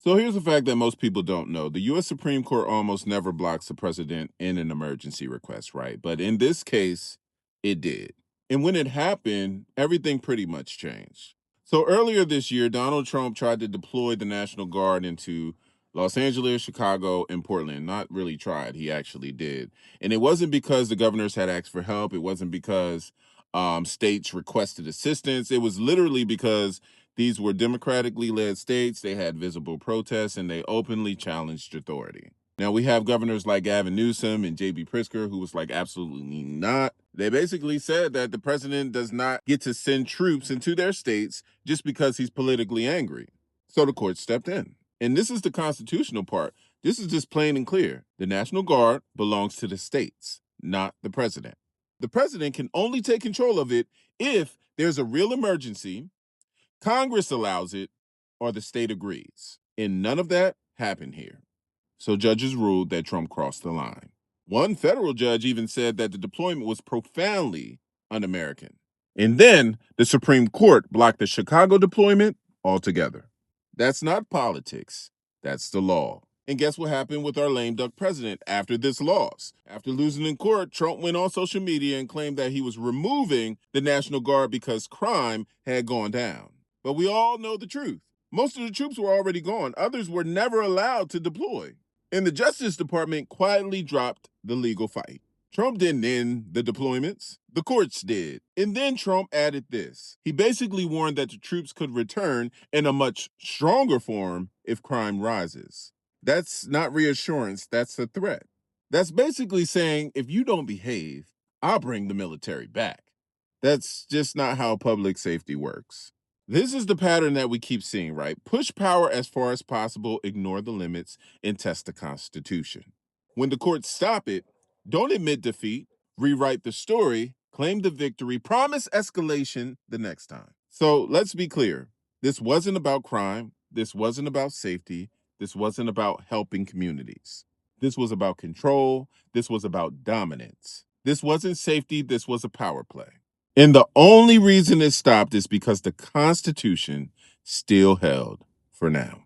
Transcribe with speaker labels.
Speaker 1: So here's a fact that most people don't know. The U.S. Supreme Court almost never blocks the president in an emergency request, right? But in this case, it did. And when it happened, everything pretty much changed. So earlier this year, Donald Trump tried to deploy the National Guard into Los Angeles, Chicago, and Portland. Not really tried, he actually did. And it wasn't because the governors had asked for help. It wasn't because states requested assistance. It was literally because these were democratically led states. They had visible protests and they openly challenged authority. Now we have governors like Gavin Newsom and J.B. Pritzker, who was like, absolutely not. They basically said that the president does not get to send troops into their states just because he's politically angry. So the court stepped in. And this is the constitutional part. This is just plain and clear. The National Guard belongs to the states, not the president. The president can only take control of it if there's a real emergency, Congress allows it, or the state agrees. And none of that happened here. So judges ruled that Trump crossed the line. One federal judge even said that the deployment was profoundly un-American. And then the Supreme Court blocked the Chicago deployment altogether. That's not politics. That's the law. And guess what happened with our lame duck president after this loss? After losing in court, Trump went on social media and claimed that he was removing the National Guard because crime had gone down. But we all know the truth. Most of the troops were already gone. Others were never allowed to deploy. And the Justice Department quietly dropped the legal fight. Trump didn't end the deployments. The courts did. And then Trump added this. He basically warned that the troops could return in a much stronger form if crime rises. That's not reassurance, that's a threat. That's basically saying, if you don't behave, I'll bring the military back. That's just not how public safety works. This is the pattern that we keep seeing, right? Push power as far as possible, ignore the limits, and test the Constitution. When the courts stop it, don't admit defeat, rewrite the story, claim the victory, promise escalation the next time. So let's be clear. This wasn't about crime. This wasn't about safety. This wasn't about helping communities. This was about control. This was about dominance. This wasn't safety. This was a power play. And the only reason it stopped is because the Constitution still held for now.